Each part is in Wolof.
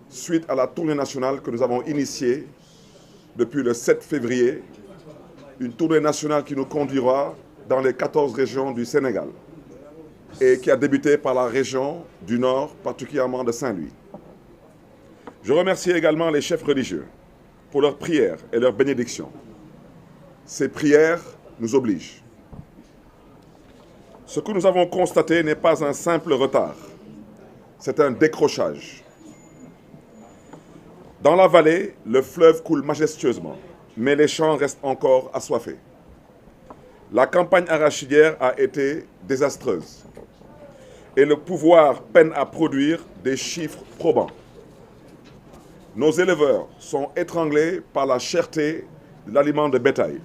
suite à la tournée nationale que nous avons initiée depuis le 7 février, une tournée nationale qui nous conduira dans les 14 régions du Sénégal et qui a débuté par la région du Nord, particulièrement de Saint-Louis. Je remercie également les chefs religieux pour leurs prières et leurs bénédictions. Ces prières nous obligent. Ce que nous avons constaté n'est pas un simple retard, c'est un décrochage. Dans la vallée, le fleuve coule majestueusement, mais les champs restent encore assoiffés. La campagne arachidière a été désastreuse et le pouvoir peine à produire des chiffres probants. Nos éleveurs sont étranglés par la cherté de l'aliment de bétail,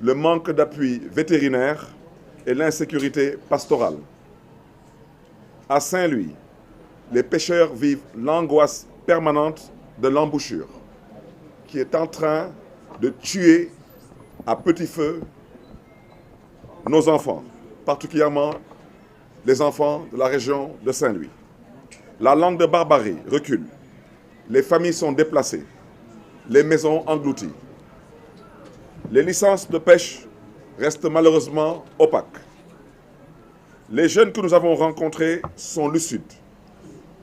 le manque d'appui vétérinaire et l'insécurité pastorale. À Saint-Louis, les pêcheurs vivent l'angoisse permanente de l'embouchure, qui est en train de tuer à petit feu nos enfants, particulièrement les enfants de la région de Saint-Louis. La langue de barbarie recule, les familles sont déplacées, les maisons englouties. Les licences de pêche restent malheureusement opaques. Les jeunes que nous avons rencontrés sont lucides.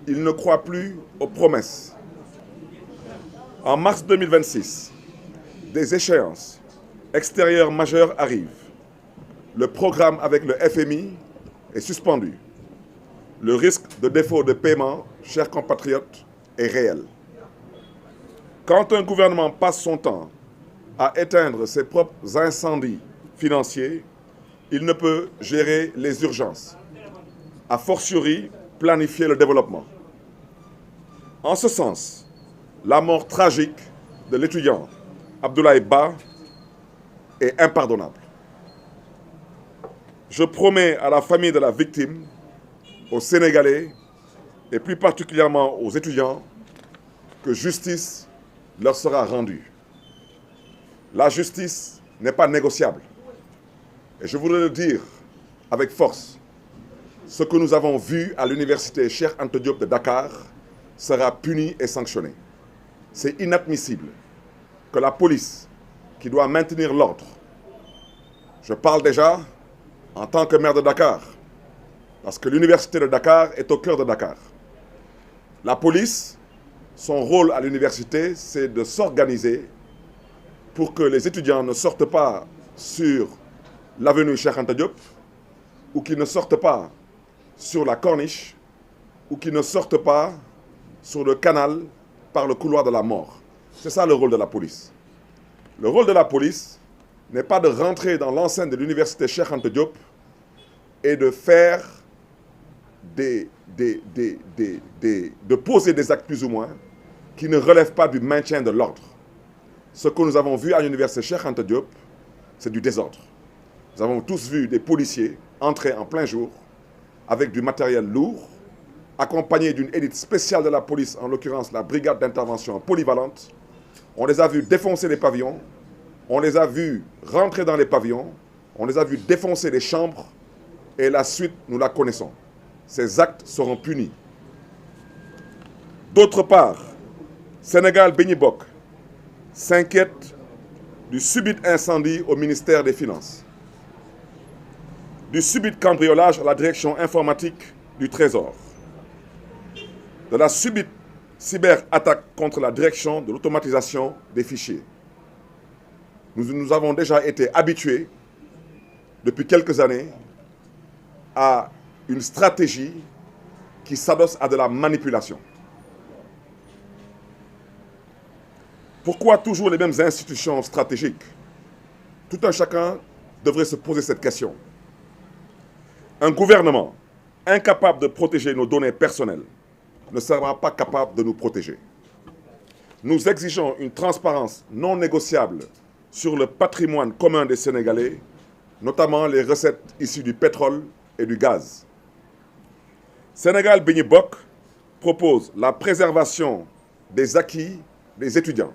Ils ne croient plus aux promesses. En mars 2026, des échéances extérieures majeures arrivent. Le programme avec le FMI est suspendu. Le risque de défaut de paiement, chers compatriotes, est réel. Quand un gouvernement passe son temps à éteindre ses propres incendies financiers, il ne peut gérer les urgences, a fortiori planifier le développement. En ce sens, la mort tragique de l'étudiant Abdoulaye Ba est impardonnable. Je promets à la famille de la victime, aux Sénégalais et plus particulièrement aux étudiants que justice leur sera rendue. La justice n'est pas négociable. Et je voudrais le dire avec force, ce que nous avons vu à l'université Cheikh Anta Diop de Dakar sera puni et sanctionné. C'est inadmissible que la police, qui doit maintenir l'ordre, je parle déjà en tant que maire de Dakar, parce que l'université de Dakar est au cœur de Dakar. La police, son rôle à l'université, c'est de s'organiser pour que les étudiants ne sortent pas sur l'avenue Cheikh Anta Diop, ou qu'ils ne sortent pas sur la corniche, ou qu'ils ne sortent pas sur le canal par le couloir de la mort. C'est ça le rôle de la police. Le rôle de la police n'est pas de rentrer dans l'enceinte de l'université Cheikh Anta Diop et de faire de poser des actes plus ou moins qui ne relèvent pas du maintien de l'ordre. Ce que nous avons vu à l'université Cheikh Anta Diop, c'est du désordre. Nous avons tous vu des policiers entrer en plein jour avec du matériel lourd, accompagnés d'une élite spéciale de la police, en l'occurrence la brigade d'intervention polyvalente. On les a vus défoncer les pavillons, on les a vus rentrer dans les pavillons, on les a vus défoncer les chambres, et la suite, nous la connaissons. Ces actes seront punis. D'autre part, Sénégal Béni Bokk s'inquiète du subit incendie au ministère des Finances, du subit cambriolage à la direction informatique du Trésor, de la subite cyberattaque contre la direction de l'automatisation des fichiers. Nous avons déjà été habitués depuis quelques années à une stratégie qui s'adosse à de la manipulation. Pourquoi toujours les mêmes institutions stratégiques? Tout un chacun devrait se poser cette question. Un gouvernement incapable de protéger nos données personnelles ne sera pas capable de nous protéger. Nous exigeons une transparence non négociable sur le patrimoine commun des Sénégalais, notamment les recettes issues du pétrole et du gaz. Sénégal Béni Bokk propose la préservation des acquis des étudiants,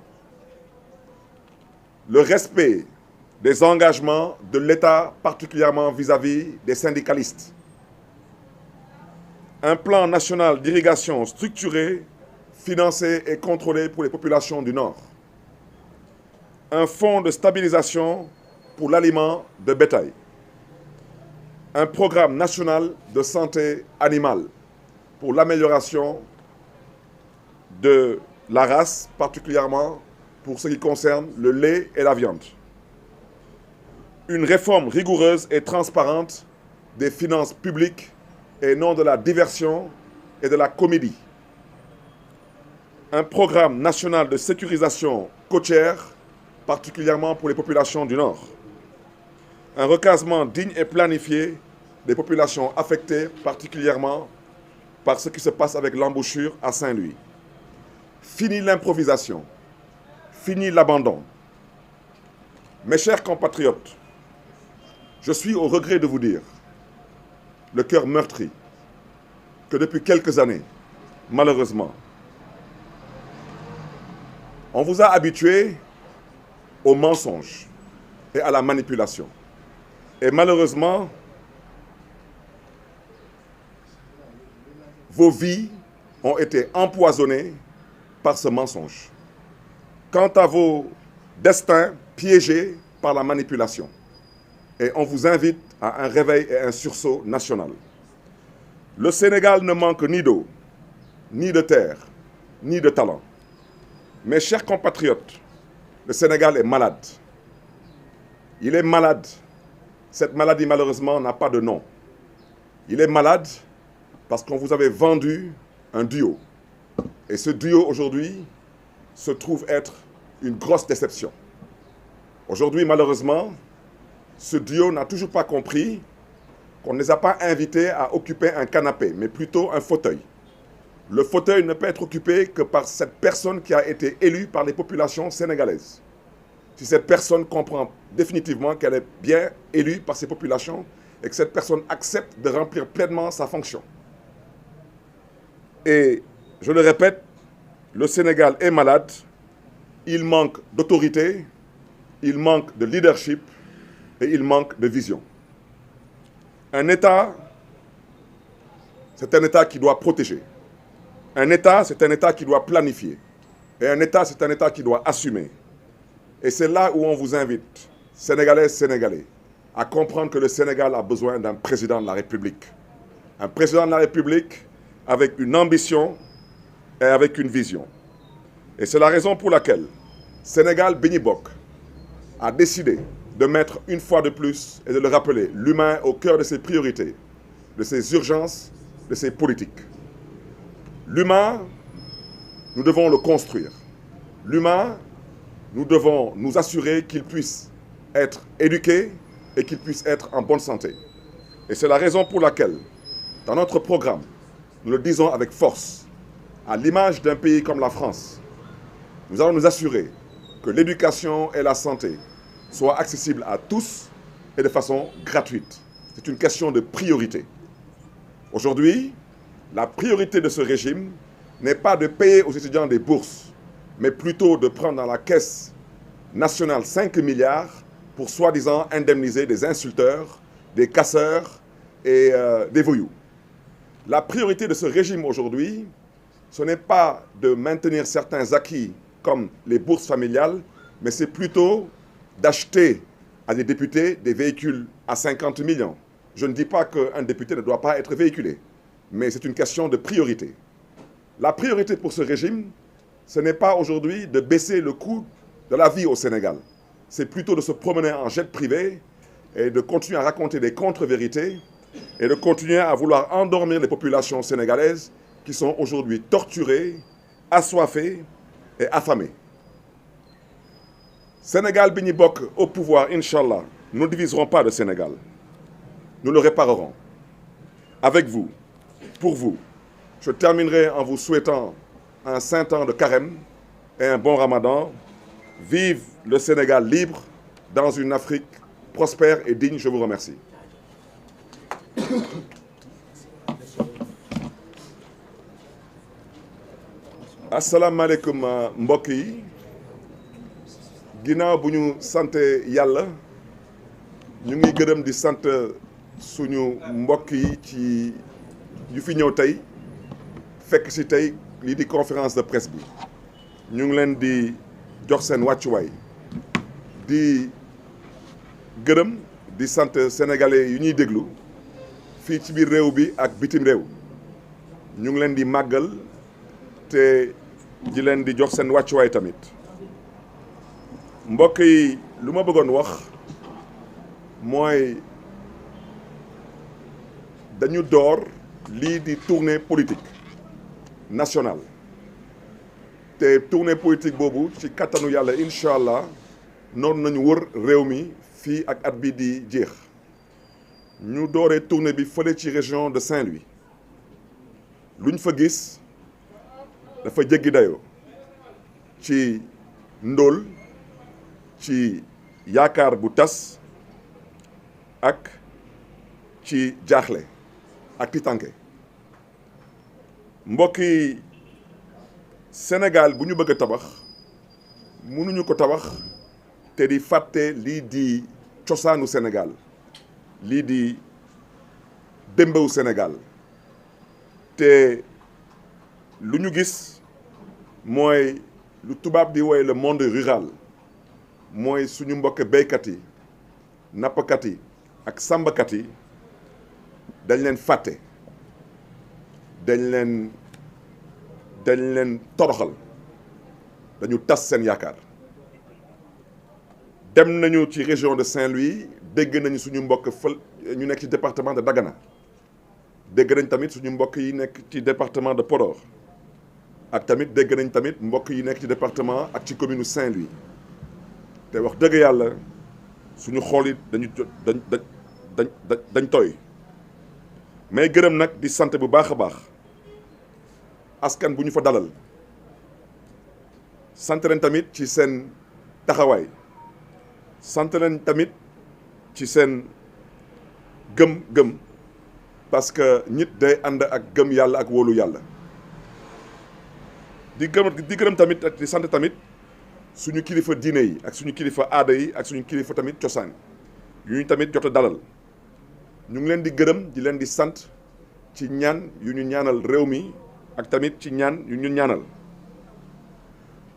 le respect des engagements de l'État, particulièrement vis-à-vis des syndicalistes, un plan national d'irrigation structuré financé et contrôlé pour les populations du Nord. Un fonds de stabilisation pour l'aliment de bétail. Un programme national de santé animale pour l'amélioration de la race, particulièrement pour ce qui concerne le lait et la viande. Une réforme rigoureuse et transparente des finances publiques et non de la diversion et de la comédie. Un programme national de sécurisation côtière, particulièrement pour les populations du Nord. Un recasement digne et planifié des populations affectées, particulièrement par ce qui se passe avec l'embouchure à Saint-Louis. Fini l'improvisation, fini l'abandon. Mes chers compatriotes, je suis au regret de vous dire, le cœur meurtri, que depuis quelques années, malheureusement, on vous a habitués au mensonge et à la manipulation. Et malheureusement, vos vies ont été empoisonnées par ce mensonge. Quant à vos destins piégés par la manipulation. Et on vous invite à un réveil et un sursaut national. Le Sénégal ne manque ni d'eau, ni de terre, ni de talent. Mes chers compatriotes, le Sénégal est malade. Il est malade. Cette maladie, malheureusement, n'a pas de nom. Il est malade parce qu'on vous avait vendu un duo. Et ce duo, aujourd'hui, se trouve être une grosse déception. Aujourd'hui, malheureusement, ce duo n'a toujours pas compris qu'on ne les a pas invités à occuper un canapé, mais plutôt un fauteuil. Le fauteuil ne peut être occupé que par cette personne qui a été élue par les populations sénégalaises. Si cette personne comprend définitivement qu'elle est bien élue par ces populations et que cette personne accepte de remplir pleinement sa fonction. Et je le répète, le Sénégal est malade, il manque d'autorité, il manque de leadership et il manque de vision. Un État, c'est un État qui doit protéger. Un État, c'est un État qui doit planifier. Et un État, c'est un État qui doit assumer. Et c'est là où on vous invite, Sénégalaises, Sénégalais, à comprendre que le Sénégal a besoin d'un président de la République. Un président de la République avec une ambition et avec une vision. Et c'est la raison pour laquelle Sénégal Béni Bokk a décidé de mettre une fois de plus, et de le rappeler, l'humain au cœur de ses priorités, de ses urgences, de ses politiques. L'humain, nous devons le construire. L'humain, nous devons nous assurer qu'il puisse être éduqué et qu'il puisse être en bonne santé. Et c'est la raison pour laquelle, dans notre programme, nous le disons avec force, à l'image d'un pays comme la France, nous allons nous assurer que l'éducation et la santé soient accessibles à tous et de façon gratuite. C'est une question de priorité. Aujourd'hui, la priorité de ce régime n'est pas de payer aux étudiants des bourses, mais plutôt de prendre dans la caisse nationale 5 milliards pour soi-disant indemniser des insulteurs, des casseurs et des voyous. La priorité de ce régime aujourd'hui, ce n'est pas de maintenir certains acquis comme les bourses familiales, mais c'est plutôt d'acheter à des députés des véhicules à 50 millions. Je ne dis pas qu'un député ne doit pas être véhiculé, mais c'est une question de priorité. La priorité pour ce régime, ce n'est pas aujourd'hui de baisser le coût de la vie au Sénégal. C'est plutôt de se promener en jet privé et de continuer à raconter des contre-vérités et de continuer à vouloir endormir les populations sénégalaises qui sont aujourd'hui torturées, assoiffées et affamées. Sénégal Béni Bokk au pouvoir, Inch'Allah, nous ne diviserons pas le Sénégal. Nous le réparerons. Avec vous, pour vous. Je terminerai en vous souhaitant un saint temps de carême et un bon ramadan. Vive le Sénégal libre dans une Afrique prospère et digne. Je vous remercie. asalaamaaleykum mbokk yi ginnaaw bu ñu sante yàlla ñu ngi gërëm di sant suñu mbokk yi ci yu fi ñëw tey fekk si tey lii di conférence de presse bi ñu ngi leen di jox seen wàccuwaay di gërëm di sant sénégalais yu ñuy déglu fii ci biir réew bi ak bitim réew ñu ngi leen di màggal te di leen di jox seen wàccuwaay tamit mbokk yi lu ma bëggoon wax mooy dañu door lii di tournée politique nationale te tournée politique boobu ci kattanu yàlla incha allah noonu nañu wër réew mi fii ak at bi di jeex ñu dooree tournée bi fële ci région de Saint-Louis luñ fa gis dafa jéggi dayoo ci ndóol ci yaakaar bu tas ak ci jaaxle ak tiitange mbokk yi Sénégal bu ñu bëgg a tabax mënuñu ko tabax te di fàtte lii di cosaanu Sénégal lii di démbewu Sénégal te lu ñu gis mooy lu tubaab di woy le monde rural mooy suñu mbokk béykat yi nappkat yi ak sàmmkat yi dañ leen fàtte dañ leen toroxal dañu tas seen yaakaar dem nañu ci région de Saint-Louis dégg nañu suñu mbokk fël ñu nekk ci département de Dagana dégg nañ tamit suñu mbokk yi nekk ci département de Podor ak tamit dégg nañ tamit mbokk yi nekk ci département ak ci commune Saint-Louis te wax dëgg yàlla suñu xool yi dañ tooy mais gërëm nag di sant bu baax a baax askan bu ñu fa dalal sant leen tamit ci seen taxawaay sant leen tamit ci seen gëm-gëm parce que nit day ànd ak gëm yàlla ak wóolu yàlla di gërëm tamit ak di sant tamit suñu kilifa diine yi ak suñu kilifa aada yi ak suñu kilifa tamit cosaan yu ñu tamit jot a dalal ñu ngi leen di gërëm di leen di sant ci ñaan yu ñu ñaanal réew mi ak tamit ci ñaan yu ñu ñaanal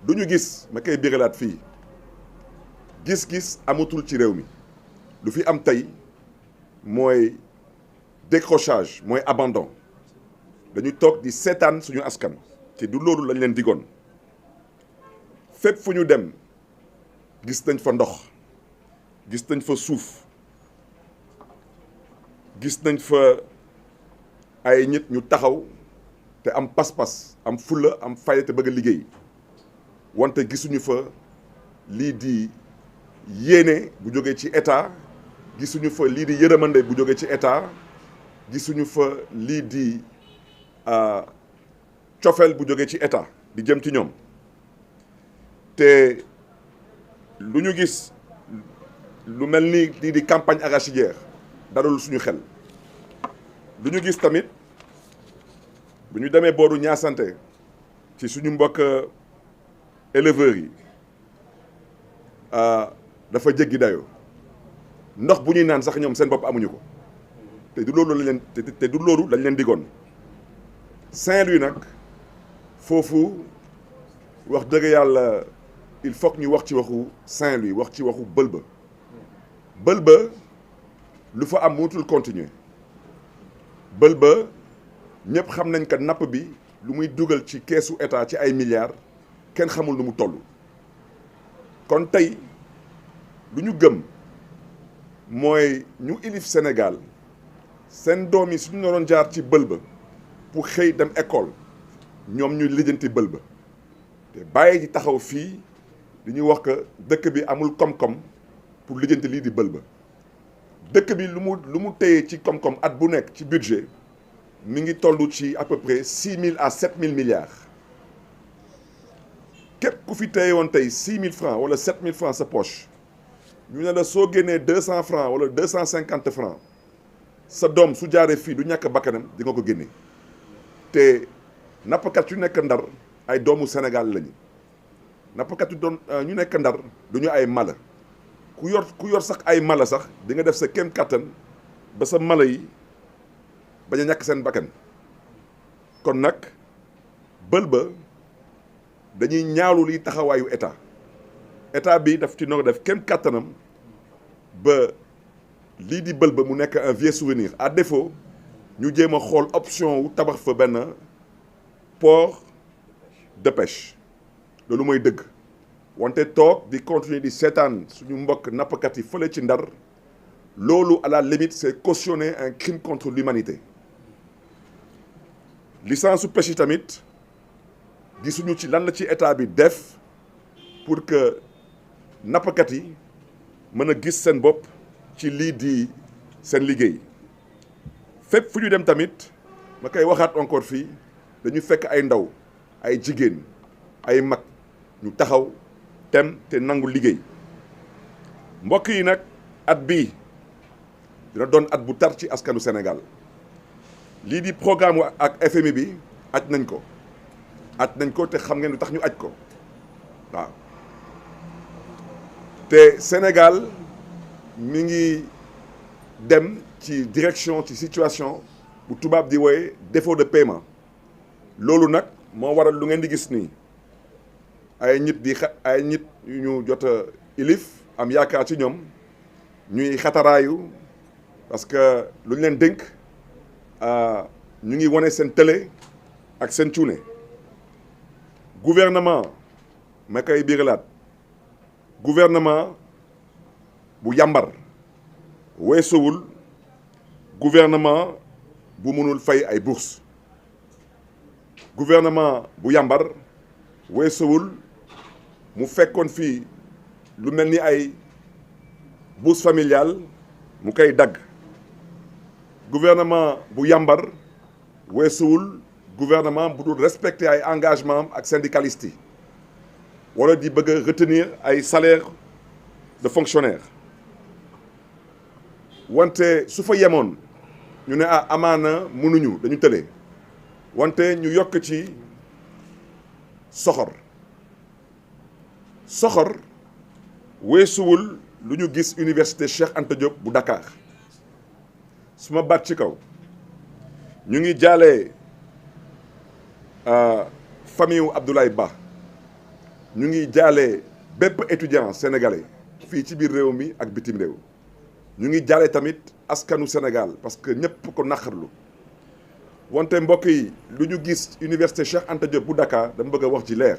du ñu gis ma koy bégalaat fii gis-gis amatul ci réew mi lu fi am tey mooy décrochage mooy abandon dañu toog di seetaan suñu askan te du loolu lañ leen digoon fépp fu ñu dem gis nañ fa ndox gis nañ fa suuf gis nañ fa ay nit ñu taxaw te am pas-pas am fulla am fayda te bëgg a liggéey wante gisuñu fa lii di yéene bu jógee ci état gisuñu fa lii di yërëmande bu jógee ci état gisuñu fa lii di cofeel bu jógee ci état di jëm ci ñoom te lu ñu gis lu mel ni lii di campagne arachidière dalul suñu xel lu ñu gis tamit bu ñu demee booru Niassante ci suñu mbokk éleveurs yi dafa jéggi dayoo ndox bu ñuy naan sax ñoom seen bopp amuñu ko te du loolu lañ leen digoon Saint-Louis nag foofu wax dëgg yàlla il faut que ñu wax ci waxu Saint-Louis wax ci waxu bël ba lu fa am mënatul continuer bël ba ñëpp xam nañ que napp bi lu muy dugal ci keesu état ci ay milliards kenn xamul nu mu toll kon tey lu ñu gëm mooy ñu ilif Sénégal seen doom yi suñu naroon jaar ci bël ba pour xëy dem école ñoom ñuy lijjanti bël ba te bàyyi di taxaw fii di ñuy wax que dëkk bi amul koom-koom pour lijjanti lii di bël ba dëkk bi lu mu téye ci koom-koom at bu nekk ci budget mi ngi toll ci à peu près 6 000 à 7 000 milliards képp ku fi téye woon tey 6 000 francs wala 7 000 francs sa poche ñu ne la soo génnee 200 francs wala 250 francs sa doom su jaaree fii du ñàkk bakkanam di nga ko génne te nappkat yu nekk Ndar ay doomu Sénégal lañu nappkat yu ñu nekk Ndar duñu ay mala ku yor sax ay mala sax di nga def sa kéem kattan ba sa mala yi bañ a ñàkk seen bakkan kon nag bël ba dañuy ñaawlu li taxawaayu état bi daf ci nar def kenn kàttanam ba lii di bël ba mu nekk un vieux souvenir. À défaut ñu jéem a xool option wu tabax fa benn port de pêche loolu mooy dëgg wante toog di continuer di seetaan suñu mbokk nappkat yi fële ci Ndar loolu à la limite c'est cautionner un crime contre l'humanité. Licence su pêche yi tamit gisuñu ci lan la ci état bi def pour que nappkat yi mën a gis seen bopp ci lii di seen liggéey fépp fu ñu dem tamit ma koy waxaat encore fii dañu fekk ay ndaw ay jigéen ay mag ñu taxaw tem te nangu liggéey mbokk yi nag at bii dina doon at bu tar ci askanu Sénégal lii di programme ak FMI bi aj nañ ko te xam ngeen lu tax ñu aj ko waaw te Sénégal mi ngi dem ci direction ci situation bu tubaab di wooye défaut de paiement loolu nag moo waral lu ngeen di gis nii ay nit yu ñu jot a ilif am yaakaar ci ñoom ñuy xataraayu parce que lu ñu leen dénk ñu ngi wane seen télé ak seen cuune gouvernement ma koy biiralaat gouvernement bu yàmbar weesuwul gouvernement bu mënul fay ay bourse gouvernement bu yàmbar weesuwul mu fekkoon fii lu mel ni ay bourse familiale mu koy dagg gouvernement bu yàmbar weesuwul gouvernement bu dul respecter ay engagement ak syndicalistes yi wala di bëgg a retenir ay salaire de fonctionnaire wante su fa yemoon ñu ne amaana mënuñu dañu tële wante ñu yokk ci soxor weesuwul lu ñu gis université Cheikh Anta Diop bu Dakar su ma baat ci kaw ñu ngi jaalee famille wu Abdoulaye Ba ñu ngi jaalee bépp étudiant sénégalais fii ci biir réew mi ak bitim réew ñu ngi jaalee tamit askanu Sénégal parce que ñëpp ko naqarlu wante mbokk yi lu ñu gis université Cheikh Anta Diop bu Dakar dama bëgg a wax ci leer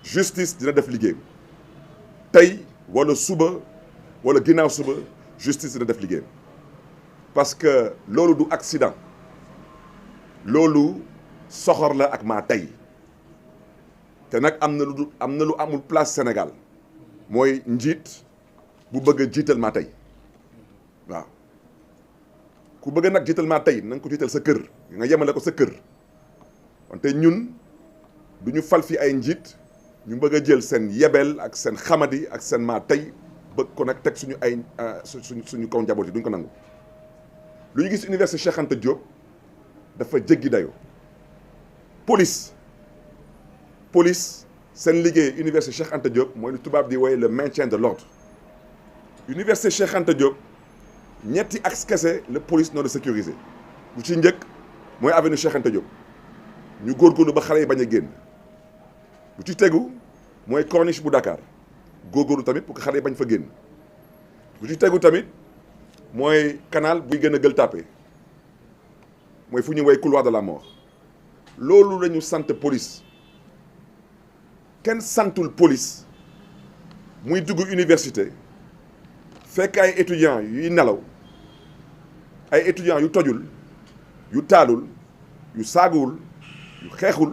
justice dina def liggéeyam tey wala suba wala ginnaaw suba justice dina def liggéeyam parce que loolu du accident loolu soxor la ak maa tey te nag am na lu amul place Sénégal mooy njiit bu bëgg a jiital maa tey waaw ku bëgg nag jiital maa tey na nga ko jiital sa kër nga yemale ko sa kër wante ñun du ñu fal fi ay njiit ñu bëgg a jël seen yebel ak seen xamadi ak seen maa tey bëgg ko nag teg suñu ay suñu kaw njaboot yi duñ ko nangu. lu ñu gis université Cheikh Anta Diop dafa jéggi dayoo police seen liggéey université Cheikh Anta Diop mooy lu tubaab di woye le maintien de l'ordre université Cheikh Anta Diop ñetti axe kese la police noonu sécurisé bu ci njëkk mooy avenue Cheikh Anta Diop ñu góorgóorlu ba xale yi bañ a génn bu ci tegu mooy corniche bu Dakar góorgóorlu tamit pour que xale yi bañ fa génn bu ci tegu tamit mooy canal buy gën a Gueule Tapée mooy fu ñuy woy couloir de la mort loolu la ñu sant police kenn santul police muy dugg université fekk ay étudiants yuy nelaw ay étudiants yu tojul yu taalul yu saagawul yu xeexul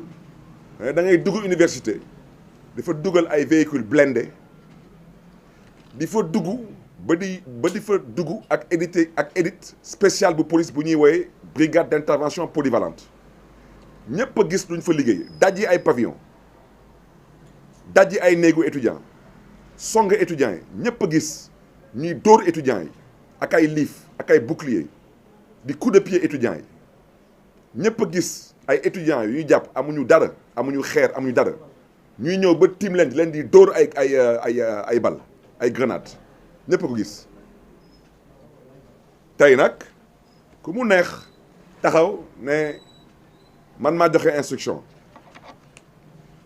da ngay dugg université dafa dugal ay véhicules blindés di fa dugg ba di fa dugg ak élite spéciale bu police bu ñuy wooye brigade d'intervention polyvalente ñëpp a gis luñ fa liggéey dajji ay pavillon dajji ay néegu étudiants song étudiants yi ñëpp a gis ñuy dóor étudiants yi ak ay liif ak ay bouclier di coup de pied étudiants yi ñëpp a gis ay étudiants yu ñuy jàpp amuñu dara amuñu xeer amuñu dara ñuy ñëw ba tiim leen di dóor ay bal ay grenade ñëpp a ko gis tey nag ku mu neex taxaw ne man maa joxe instruction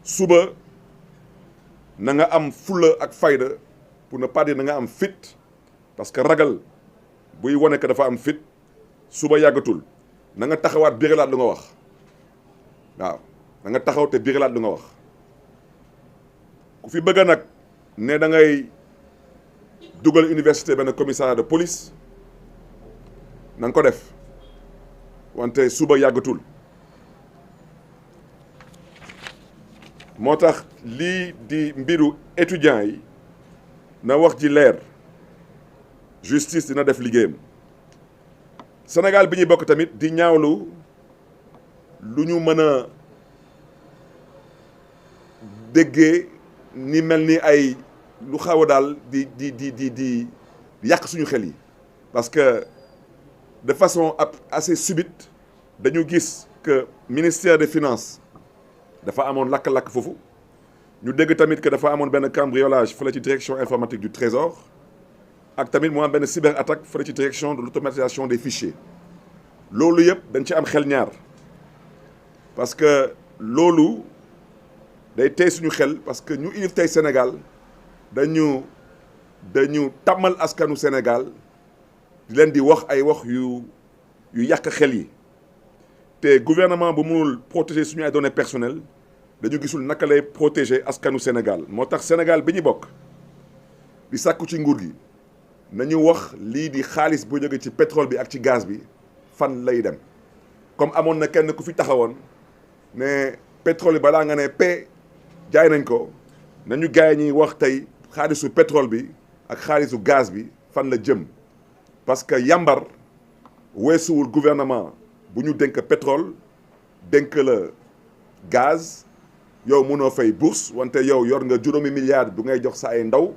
suba na nga am fulla ak fayda pour ne pas dire na nga am fit parce que ragal buy wane que dafa am fit suba yàggatul na nga taxawaat biralaat lu nga wax waaw na nga taxaw te biralaat lu nga wax ku fi bëgg nag ne da ngay dugal université benn commissariat de police na nga ko def wante suba yàggatul moo tax lii di mbiru étudiants yi na wax ji leer justice dina def liggéeyam Sénégal bi ñuy bokk tamit di ñaawlu lu ñu mën a déggee ni mel ni ay lu xaw a daal di yàq suñu xel yi parce que de façon assez subite dañu gis que ministère des finances dafa amoon lakk-lakk foofu ñu dégg tamit que dafa amoon benn cambriolage fële ci direction informatique du trésor ak tamit mu am benn cyberattaque fële ci direction de l'automatisation des fichiers loolu yëpp dañ ci am xel ñaar parce que loolu day tey suñu xel parce que ñu ilif tey Sénégal dañu tàmmal askanu Sénégal di leen di wax ay wax yu yàq xel yi te gouvernement bu mënul protéger suñu ay données personnelles dañu gisul naka lay protéger askanu Sénégal moo tax Sénégal bi ñu bokk di sàkku ci nguur gi nañu wax lii di xaalis bu jóge ci pétrole bi ak ci gaz bi fan lay dem comme amoon na kenn ku fi taxawoon ne pétrole bi balaa nga ne p jaay nañ ko nañu gaay ñuy wax tey xaalisu pétrole bi ak xaalisu gaz bi fan la jëm parce que yambar weesuwul gouvernement bu ñu dénk pétrole dénk la gaz yow mënoo fay bourse wante yow yor nga juróomi milliards bu ngay jox sa ay ndaw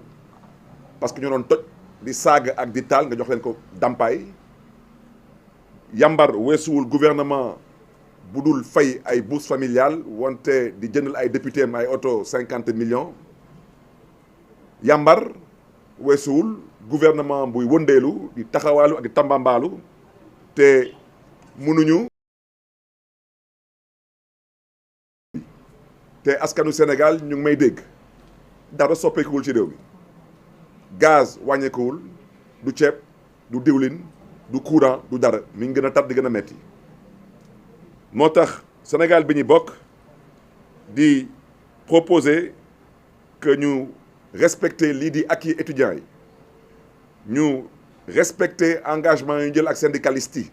parce que ñu doon toj di saaga ak di taal nga jox leen ko dàmpaay yambar weesuwul gouvernement bu dul fay ay bourse familiale wante di jëndal ay député am ay oto 50 millions yambar weesuwul gouvernement buy wëndeelu di taxawaalu ak di tambambaalu te mënuñu te askanu Sénégal ñu ngi may dégg dara soppeekuwul ci réew mi gaz wàññeekuwul du ceeb du diwlin du courant du dara mi ngi gën a tar di gën a metti moo tax Sénégal bi ñu bokk di proposer que ñu respecter lii di acquis étudiants yi ñu respecter engagement yu jël ak syndicalistes yi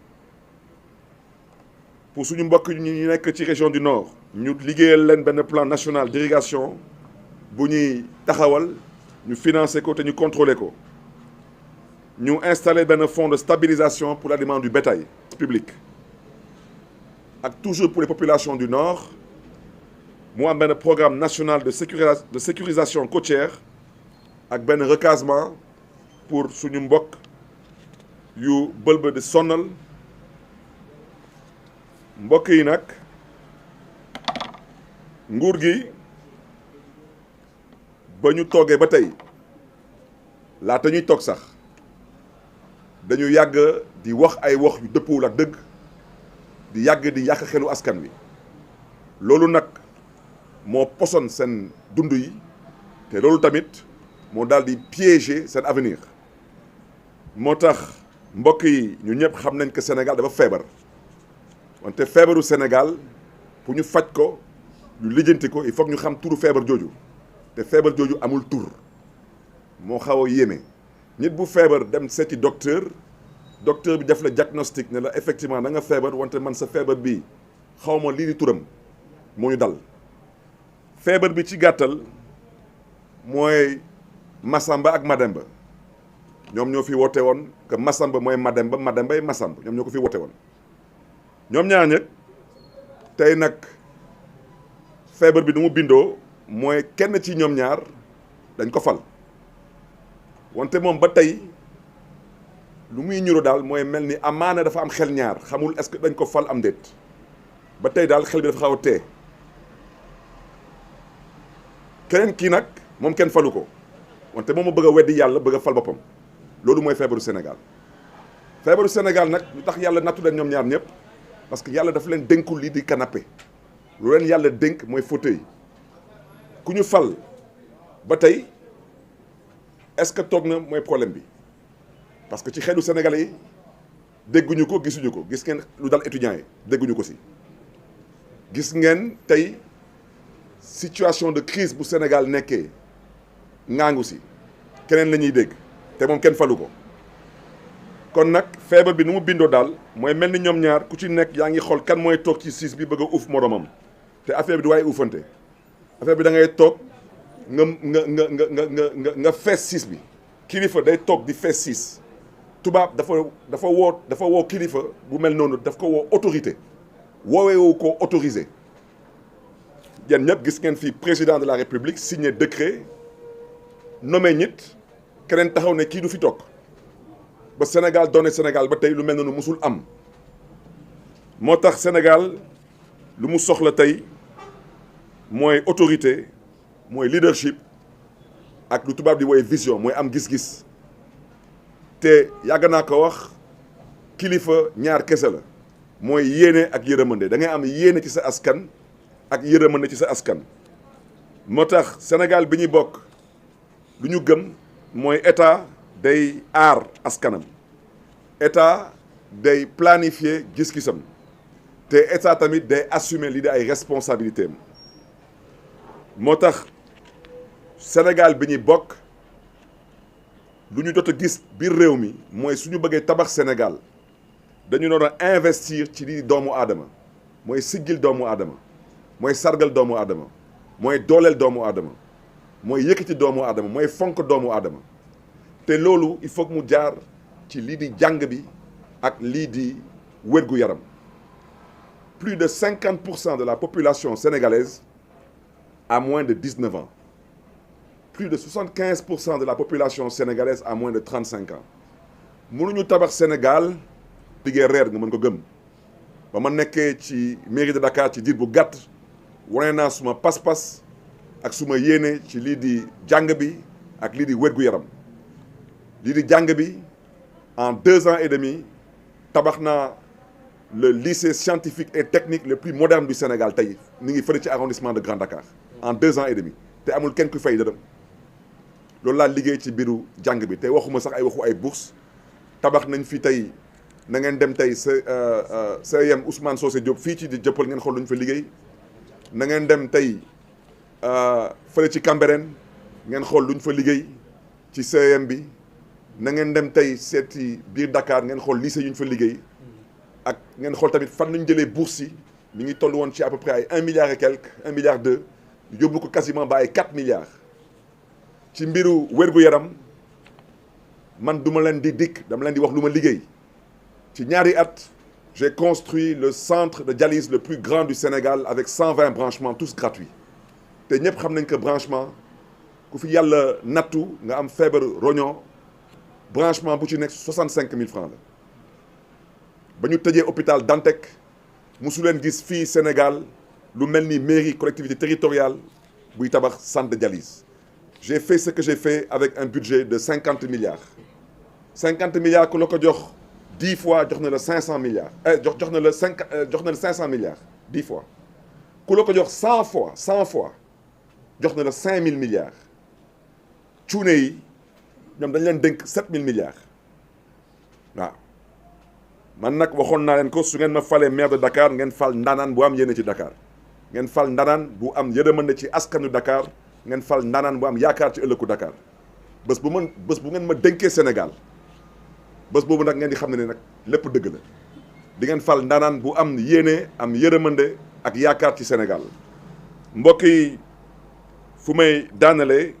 pour suñu mbokk ñu nekk ci région du Nord ñu liggéeyal leen benn plan national d'irrigation bu ñuy taxawal ñu financer ko te ñu contrôler ko ñu installer benn fonds de stabilisation pour l'aliment du bétail public ak toujours pour les populations du Nord mu am benn programme national de sécurisation côtière ak benn recasement pour suñu mbokk yu bëlba di sonnal mbokk yi nag nguur gi ba ñu toogee ba tey laata ñuy toog sax dañu yàgg di wax ay wax yu dëppwul ak dëgg di yàgg di yàq xelu askan wi loolu nag moo poson seen dund yi te loolu tamit moo daal di piéger seen avenir moo tax mbokk yi ñu ñëpp xam nañ que Sénégal dafa feebar wante feebaru Sénégal pour ñu faj ko ñu lijjanti ko il faut que ñu xam turu feebar jooju te feebar jooju amul tur moo xaw a yéeme nit bu feebar dem seeti docteur bi def la diagnostic ne la effectivement da nga feebar wante man sa feebar bi xaw ma lii di turam moo ñu dal feebar bi ci gàttal mooy Masamba ak Mademba ñoom ñoo fi woote woon que Masamba mooy Mademba Madembay Masamba ñoom ñoo ko fi woote woon ñoom ñaar ñëpp tey nag feebar bi du mu bindoo mooy kenn ci ñoom ñaar dañ ko fal wante moom ba tey lu muy ñuro daal mooy mel ni amaana dafa am xel ñaar xamul est-ce que dañ ko fal am déet ba tey daal xel bi dafa xaw a tee keneen kii nag moom kenn falu ko wante moom ma bëgg a weddi yàlla bëgg a fal boppam loolu mooy feebaru Sénégal nag lu tax yàlla nattu leen ñoom ñaar ñëpp parce que yàlla dafa leen dénkul lii di canapé lu leen yàlla dénk mooy fauteuil ku ñu fal ba tey est-ce que toog na mooy problème bi parce que ci xelu sénégalais yi dégguñu ko gisuñu ko gis ngeen lu dal étudiants yi dégguñu ko si gis ngeen tey situation de crise bu Sénégal nekkee ngaangu si keneen la ñuy dégg te moom kenn falu ko kon nag feebar bi nu mu bindoo daal mooy mel ni ñoom ñaar ku ci nekk yaa ngi xool kan mooy toog ci siis bi bëgg a uuf moromam te affaire bi du waaye uufante affaire bi da ngay toog nga fees siis bi kilifa day toog di fees siis tubaab dafa woo kilifa bu mel noonu daf ko woo autorité wooweewu ko autorisé yéen ñëpp gis ngeen fii président de la république signé décret nommé ñit keneen taxaw ne kii du fi toog ba Sénégal doone Sénégal ba tey lu mel noonu musul am moo tax Sénégal lu mu soxla tey mooy autorité mooy leadership ak lu tubaab di woy vision mooy am gis-gis te yàgg naa ko wax kilifa ñaar kese la mooy yéene ak yërëmande da ngay am yéene ci sa askan ak yërëmande ci sa askan moo tax Sénégal bi ñuy bokk lu ñu gëm mooy état day aar askanam état day planifier gis-gisam te état tamit day assumer lii di ay responsabilités am moo tax Sénégal bi ñuy bokk lu ñu jot a gis biir réew mi mooy suñu bëggee tabax Sénégal dañu doon a investir ci lii doomu aadama mooy siggil doomu aadama mooy sargal doomu aadama mooy dooleel doomu aadama mooy yëkkati doomu aadama mooy fonk doomu aadama te loolu il faut que mu jaar ci lii di jàng bi ak lii di wér-gu-yaram plus de 50% de la population sénégalaise a moins de 19 ans plus de 75% de la population sénégalaise a moins de 35 ans mënuñu tabax Sénégal liggéey reer nga mën ko gëm ba ma nekkee ci mairie de Dakar ci diir bu gàtt wane naa suma pas-pas ak suma yéene ci lii di jàng bi ak lii di wér-gu-yaram lii di jàng bi en 2 ans et demi tabax naa le lycée scientifique et technique le plus moderne du Sénégal tey mi ngi fële ci arrondissement de Grand Dakar en 2 ans et demi te amul kenn ku fay dërëm loolu laa liggéey ci biiru jàng bi te waxuma sax ay waxu ay bourse tabax nañ fi tey na ngeen dem tey CEM Ousmane Socé Diop fii ci di jëppal ngeen xool lu ñu fa liggéey na ngeen dem tey fële ci Cambérène ngeen xool lu ñu fa liggéey ci CEM bi na ngeen dem tey seeti biir Dakar ngeen xool lycée yu ñu fa liggéey ak ngeen xool tamit fan la ñu jëlee bourse yi mi ngi toll woon ci à peu près ay 1 milliard et quelque 1 milliard 2 yóbbu ko quasiment ba ay 4 milliards ci mbiru wér-gu-yaram man duma leen di dikk dama leen di wax lu ma liggéey ci ñaari at j'ai construit le centre de dialyse le plus grand du Sénégal avec 120 branchements tous gratuits te ñëpp xam nañ que branchement ku fi yàlla nattu nga am feebar roño branchement bu ci nekk 65 000 francs la ba ñu tëjee hôpital Dantec musu leen gis fii Sénégal lu mel ni mairie collectivité territoriale buy tabax centre de dialyse j'ai fait ce que j'ai fait avec un budget de 50 milliards 50 milliards ku la ko jox 10 fois jox na la 500 milliards jox na la 500 milliards 10 fois ku la ko jox 100 fois jox na la 5000 milliards cuune yi ñoom dañ leen dénk 7000 milliards waaw man nag waxoon naa leen ko su ngeen ma falee maire de Dakar ngeen fal ndaanaan bu am yéene ci Dakar ngeen fal ndaanaan bu am yërmande ci askanu Dakar ngeen fal ndaanaan bu am yaakaar ci ëllëgu Dakar bés bu ngeen ma dénkee Sénégal bés boobu nag ngeen di xam ne nag lépp dëgg la di ngeen fal ndaanaan bu am yéene am yërmande ak yaakaar ci Sénégal mbokk yi fu may daanalee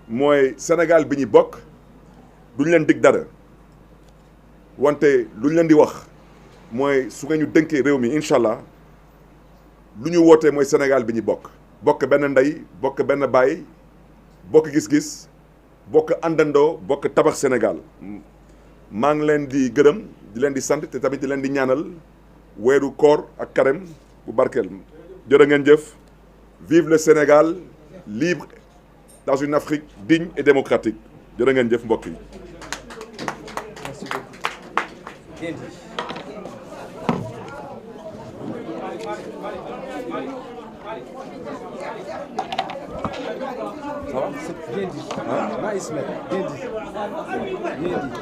mooy Sénégal bi ñu bokk duñ leen dig dara wante luñ leen di wax mooy su ngeen ñu dénkee réew mi incha allah lu ñu wootee mooy Sénégal bi ñu bokk benn ndey bokk benn baay bokk gis-gis bokk àndandoo bokk tabax Sénégal maa ngi leen di gërëm di leen di sant te tamit di leen di ñaanal weeru koor ak carême bu barkeel jërë ngeen jëf vive le Sénégal libre dans une Afrique digne et démocratique jërë ngeen jëf mbokk yi. Merci beaucoup. Ça va? C'est bien dit. Nice, mec. Bien dit. Bien dit.